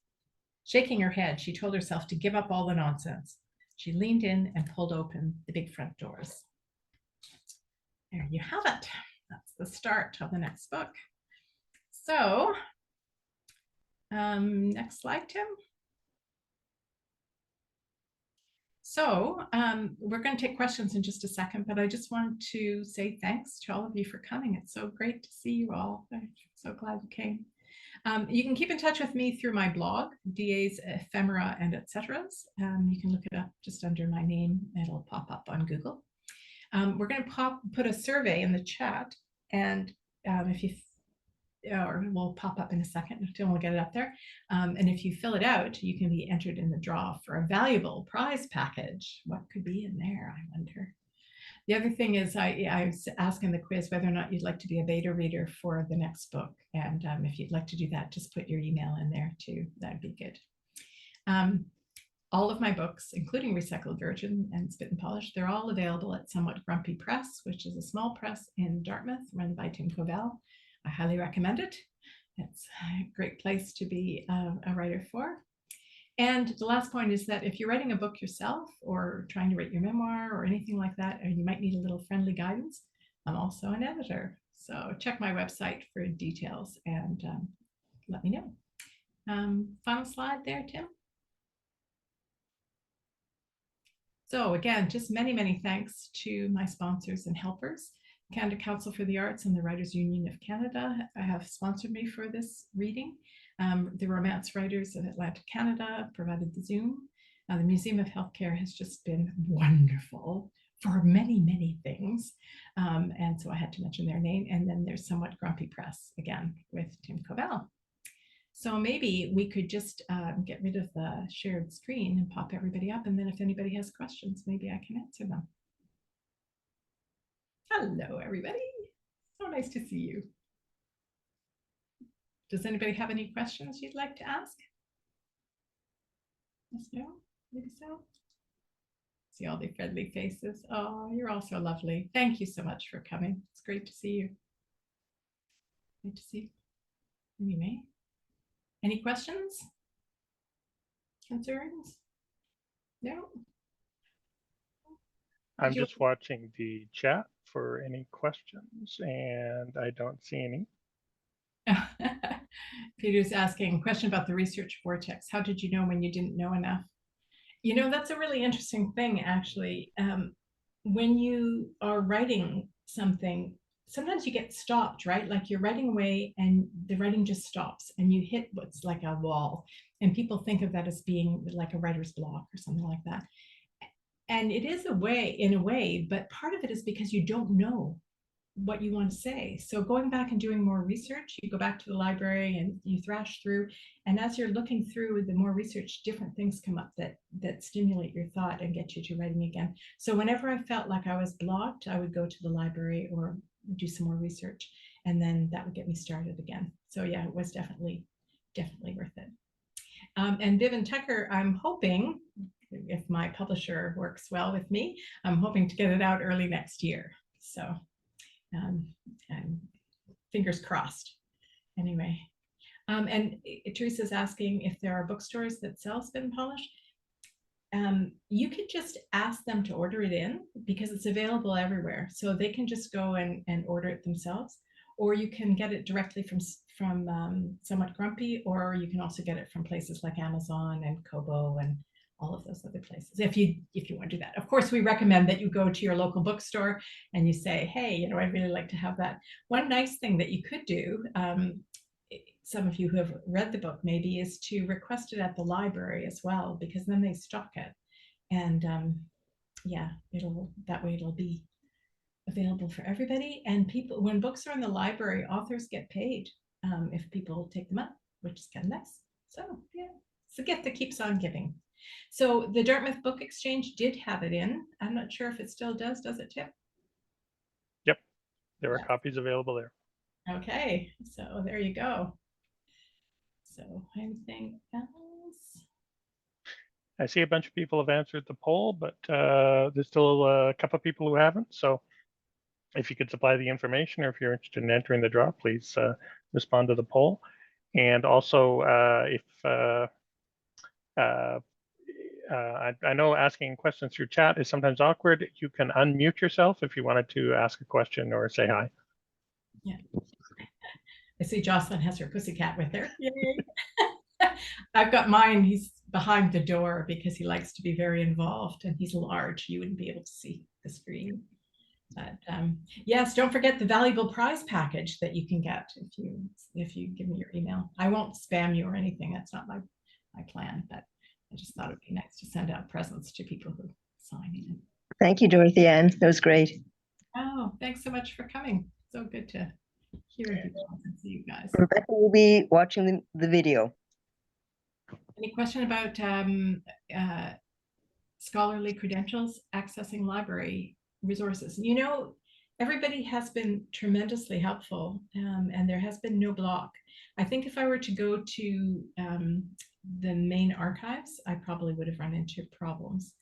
S2: Shaking her head, she told herself to give up all the nonsense. She leaned in and pulled open the big front doors. There you have it. That's the start of the next book. So, next slide, Tim. So we're going to take questions in just a second, but I just want to say thanks to all of you for coming. It's so great to see you all. I'm so glad you came. You can keep in touch with me through my blog, DA's Ephemera and Etceteras. You can look it up just under my name. It'll pop up on Google. We're going to put a survey in the chat, and if you or will pop up in a second until we'll get it up there. And if you fill it out, you can be entered in the draw for a valuable prize package. What could be in there, I wonder? The other thing is I was asking the quiz whether or not you'd like to be a beta reader for the next book. And if you'd like to do that, just put your email in there too. That'd be good. All of my books, including Recycled Virgin and Spit and Polish, they're all available at Somewhat Grumpy Press, which is a small press in Dartmouth run by Tim Covell. I highly recommend it. It's a great place to be a writer for. And the last point is that if you're writing a book yourself or trying to write your memoir or anything like that, or you might need a little friendly guidance, I'm also an editor. So check my website for details and let me know. Final slide there, Tim. So again, just many, many thanks to my sponsors and helpers. Canada Council for the Arts and the Writers Union of Canada have sponsored me for this reading. The Romance Writers of Atlantic Canada provided the Zoom. The Museum of Healthcare has just been wonderful for many, many things. And so I had to mention their name. And then there's Somewhat Grumpy Press, again, with Tim Covell. So maybe we could just get rid of the shared screen and pop everybody up. And then if anybody has questions, maybe I can answer them. Hello, everybody. So nice to see you. Does anybody have any questions you'd like to ask? Yes, no, maybe so. See all the friendly faces. Oh, you're all so lovely. Thank you so much for coming. It's great to see you. Great to see you. Anyway, any questions? Concerns? No?
S1: I'm just watching the chat for any questions, and I don't see any.
S2: Peter's asking a question about the research vortex. How did you know when you didn't know enough? You know, that's a really interesting thing, actually. When you are writing something, sometimes you get stopped, right? Like you're writing away and the writing just stops and you hit what's like a wall. And people think of that as being like a writer's block or something like that. And it is in a way, but part of it is because you don't know what you want to say. So going back and doing more research, you go back to the library and you thrash through. And as you're looking through the more research, different things come up that stimulate your thought and get you to writing again. So whenever I felt like I was blocked, I would go to the library or do some more research, and then that would get me started again. So yeah, it was definitely worth it. And Bib Tucker, I'm hoping, if my publisher works well with me, I'm hoping to get it out early next year. So and fingers crossed. Anyway, and Teresa's asking if there are bookstores that sell spin polish. You can just ask them to order it in because it's available everywhere. So they can just go and order it themselves, or you can get it directly from Somewhat Grumpy, or you can also get it from places like Amazon and Kobo and all of those other places, if you want to do that. Of course, we recommend that you go to your local bookstore and you say, hey, you know, I'd really like to have that. One nice thing that you could do, some of you who have read the book maybe, is to request it at the library as well, because then they stock it. And yeah, that way it'll be available for everybody. And people, when books are in the library, authors get paid if people take them up, which is kind of nice. So yeah, it's a gift that keeps on giving. So the Dartmouth Book Exchange did have it in. I'm not sure if it still does. Does it, Tip?
S1: Yep, there are copies available there.
S2: Okay, so there you go. So anything else?
S1: I see a bunch of people have answered the poll, but there's still a couple of people who haven't. So if you could supply the information, or if you're interested in entering the draw, please respond to the poll. And also, I know asking questions through chat is sometimes awkward. You can unmute yourself if you wanted to ask a question or say hi.
S2: Yeah. I see Jocelyn has her pussycat with her. Yay. I've got mine. He's behind the door because he likes to be very involved, and he's large. You wouldn't be able to see the screen. But yes, don't forget the valuable prize package that you can get if you give me your email. I won't spam you or anything. That's not my plan, but I just thought it'd be nice to send out presents to people who sign in.
S3: Thank you, Dorothy Ann. That was great.
S2: Oh, thanks so much for coming. So good to hear you and see you guys.
S3: Rebecca will be watching the video.
S2: Any question about scholarly credentials, accessing library resources? You know, everybody has been tremendously helpful, and there has been no block. I think if I were to go to the main archives, I probably would have run into problems.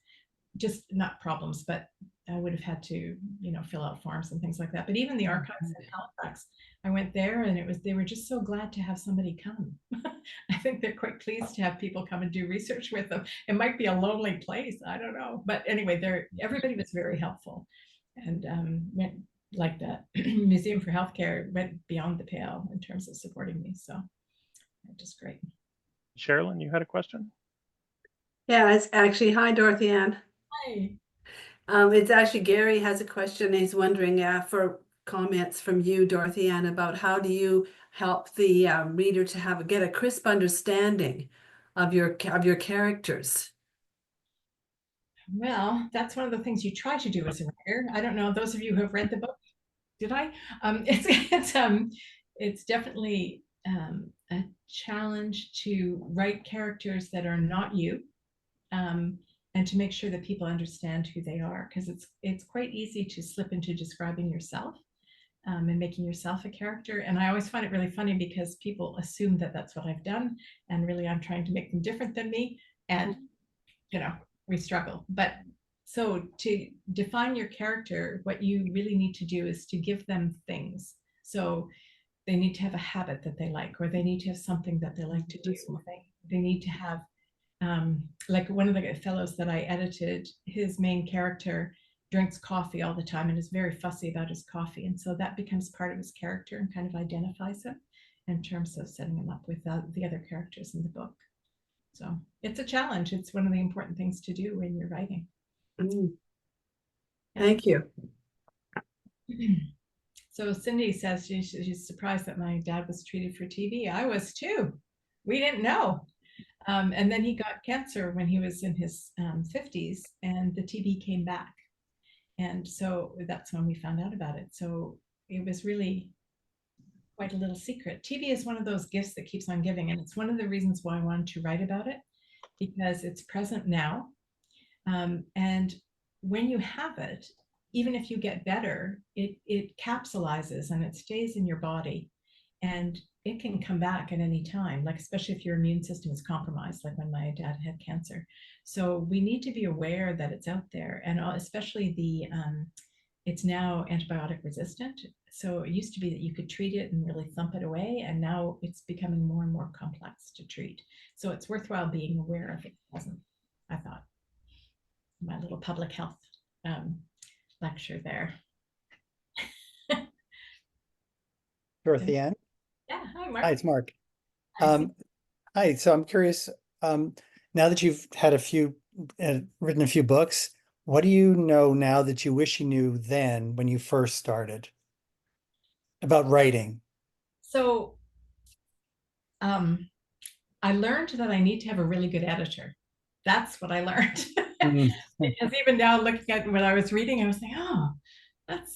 S2: Just not problems, but I would have had to, you know, fill out forms and things like that. But even the archives in Halifax, I went there and they were just so glad to have somebody come. I think they're quite pleased to have people come and do research with them. It might be a lonely place, I don't know. But anyway, everybody was very helpful, and went, like the Museum for Healthcare went beyond the pale in terms of supporting me. So just great.
S1: Sherilyn, you had a question?
S4: Yeah, it's actually, hi, Dorothy Ann.
S2: Hi.
S4: It's actually Gary has a question. He's wondering for comments from you, Dorothy Ann, about how do you help the reader to get a crisp understanding of your characters?
S2: Well, that's one of the things you try to do as a writer. I don't know, those of you who have read the book, did I? It's definitely a challenge to write characters that are not you, and to make sure that people understand who they are, because it's quite easy to slip into describing yourself. and making yourself a character. And I always find it really funny because people assume that that's what I've done, and really I'm trying to make them different than me, and you know, we struggle. But so to define your character, what you really need to do is to give them things. So they need to have a habit that they like, or they need to have something that they like to do. They need to have, like one of the fellows that I edited, his main character drinks coffee all the time and is very fussy about his coffee. And so that becomes part of his character and kind of identifies him in terms of setting him up with the other characters in the book. So it's a challenge. It's one of the important things to do when you're writing.
S4: Thank you.
S2: So Cindy says she's surprised that my dad was treated for TB. I was too. We didn't know. And then he got cancer when he was in his 50s, and the TB came back. And so that's when we found out about it. So it was really quite a little secret. TB is one of those gifts that keeps on giving. And it's one of the reasons why I wanted to write about it, because it's present now. And when you have it, even if you get better, it capsulizes and it stays in your body, and it can come back at any time, like especially if your immune system is compromised, like when my dad had cancer. So we need to be aware that it's out there, and especially it's now antibiotic resistant. So it used to be that you could treat it and really thump it away, and now it's becoming more and more complex to treat. So it's worthwhile being aware of it. I thought, my little public health lecture there.
S5: Dorothy Ann?
S2: Yeah, hi, Mark.
S5: Hi, it's Mark.
S2: Hi.
S5: Hi, so I'm curious, now that you've had written a few books, what do you know now that you wish you knew then when you first started about writing?
S2: So I learned that I need to have a really good editor. That's what I learned. Because even now looking at what I was reading, I was like, oh,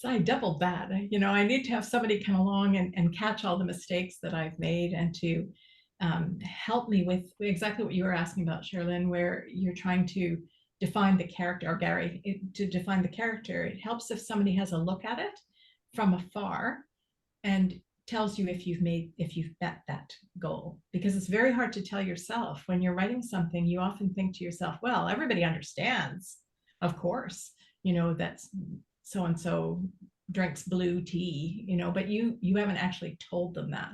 S2: I doubled that. You know, I need to have somebody come along and catch all the mistakes that I've made, and to help me with exactly what you were asking about, Sherilyn, where you're trying to define the character, or Gary, to define the character. It helps if somebody has a look at it from afar and tells you if you've met that goal, because it's very hard to tell yourself when you're writing something. You often think to yourself, well, everybody understands, of course, you know, that's so and so drinks blue tea, you know, but you haven't actually told them that,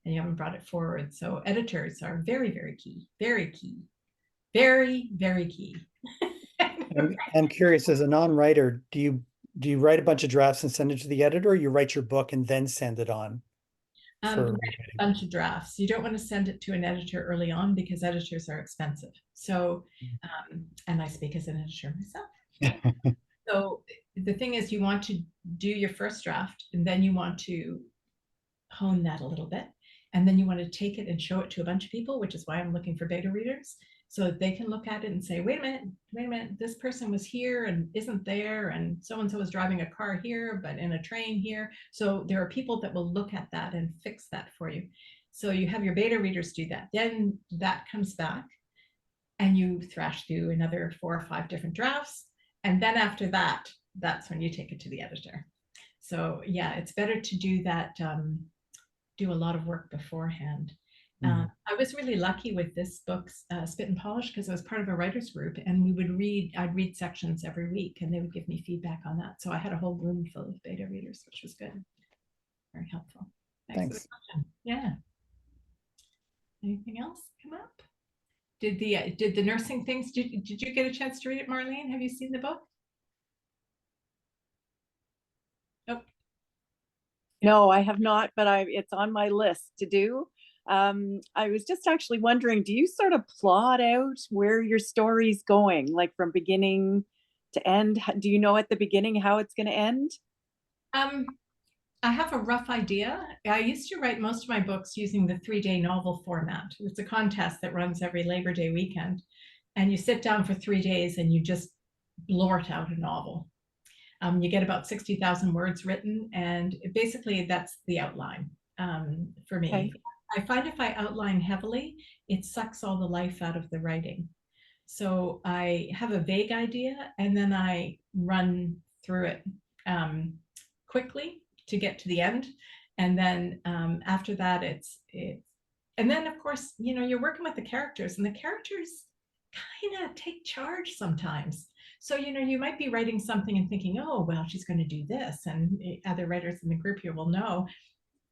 S2: and you haven't brought it forward. So editors are very, very key, very key, very, very key.
S5: I'm curious, as a non-writer, do you write a bunch of drafts and send it to the editor, or you write your book and then send it on?
S2: A bunch of drafts. You don't want to send it to an editor early on, because editors are expensive. So, and I speak as an editor myself. So the thing is, you want to do your first draft, and then you want to hone that a little bit. And then you want to take it and show it to a bunch of people, which is why I'm looking for beta readers, so that they can look at it and say, wait a minute, this person was here and isn't there, and so-and-so was driving a car here, but in a train here. So there are people that will look at that and fix that for you. So you have your beta readers do that. Then that comes back, and you thrash through another 4 or 5 different drafts. And then after that, that's when you take it to the editor. So yeah, it's better to do that, do a lot of work beforehand. I was really lucky with this book, Spit and Polish, because I was part of a writer's group, and I'd read sections every week, and they would give me feedback on that. So I had a whole room full of beta readers, which was good. Very helpful. Thanks. For the question. Yeah. Anything else come up? Did the nursing things, did you get a chance to read it, Marlene? Have you seen the book? Nope.
S6: No, I have not, but it's on my list to do. I was just actually wondering, do you sort of plot out where your story's going, like from beginning to end? Do you know at the beginning how it's going to end?
S2: I have a rough idea. I used to write most of my books using the 3-day novel format. It's a contest that runs every Labor Day weekend, and you sit down for 3 days and you just blurt out a novel. You get about 60,000 words written, and basically that's the outline for me. Okay. I find if I outline heavily, it sucks all the life out of the writing. So I have a vague idea, and then I run through it quickly to get to the end. And then after that, and then of course, you know, you're working with the characters, and the characters kind of take charge sometimes. So, you know, you might be writing something and thinking, oh, well, she's going to do this. And other writers in the group here will know.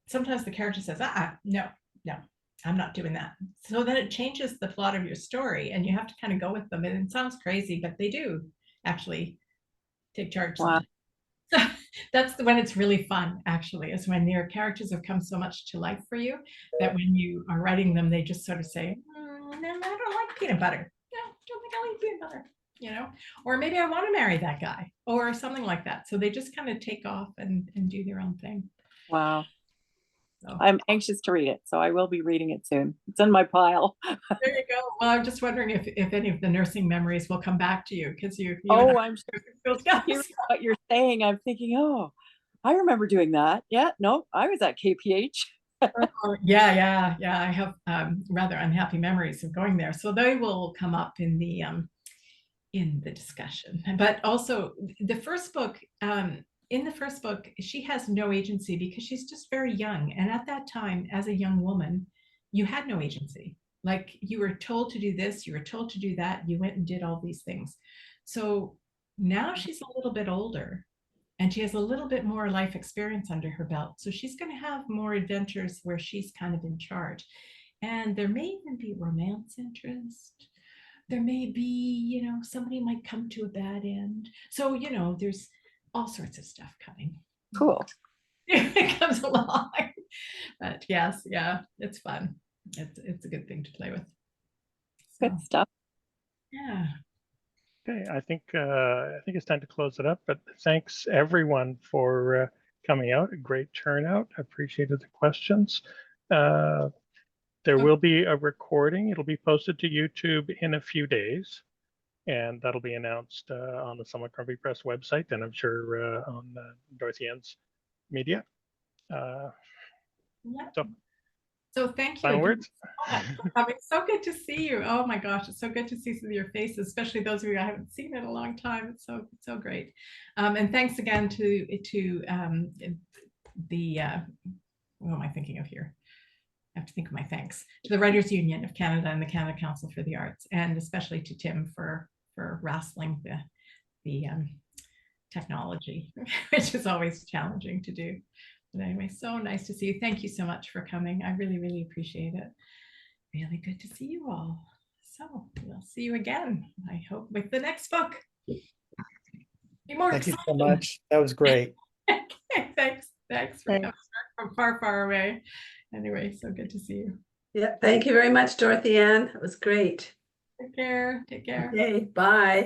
S2: Sometimes the character says, no, I'm not doing that. So then it changes the plot of your story, and you have to kind of go with them. And it sounds crazy, but they do actually take charge.
S6: Wow.
S2: So that's when it's really fun, actually, is when your characters have come so much to life for you that when you are writing them, they just sort of say, no, I don't like peanut butter. No, don't think I like peanut butter, you know, or maybe I want to marry that guy or something like that. So they just kind of take off and do their own thing.
S6: Wow.
S2: So.
S6: I'm anxious to read it, so I will be reading it soon. It's in my pile.
S2: There you go. Well, I'm just wondering if any of the nursing memories will come back to you, because you
S6: Oh, I'm sure. Hearing what you're saying, I'm thinking, oh, I remember doing that. Yeah, no, I was at KPH.
S2: Yeah. I have rather unhappy memories of going there, so they will come up in the discussion. But also, the first book. In the first book, she has no agency because she's just very young. And at that time, as a young woman, you had no agency. Like, you were told to do this, you were told to do that, you went and did all these things. So now she's a little bit older, and she has a little bit more life experience under her belt. So she's going to have more adventures where she's kind of in charge. And there may even be romance interest. There may be, you know, somebody might come to a bad end. So, you know, there's all sorts of stuff coming.
S6: Cool.
S2: It comes along. But yes, yeah, it's fun. It's a good thing to play with. So,
S6: Good stuff.
S2: yeah.
S1: Okay, I think it's time to close it up. But thanks everyone for coming out. A great turnout. Appreciated the questions. There will be a recording. It'll be posted to YouTube in a few days, and that'll be announced on the Summit Crumbie Press website, and I'm sure on Dorothy Ann's media.
S2: So thank you.
S1: Final words.
S2: It's so good to see you. Oh my gosh, it's so good to see some of your faces, especially those of you I haven't seen in a long time. It's so great. And thanks again to the what am I thinking of here? I have to think of my thanks to the Writers Union of Canada and the Canada Council for the Arts, and especially to Tim for wrestling the technology, which is always challenging to do. But anyway, so nice to see you. Thank you so much for coming. I really, really appreciate it. Really good to see you all. So we'll see you again, I hope, with the next book. Be more
S5: Thank you
S2: exciting.
S5: so much. That was great.
S2: Thanks for coming from far away. Anyway, so good to see you.
S4: Yeah, thank you very much, Dorothy Ann. It was great.
S2: Take care.
S4: Okay, bye.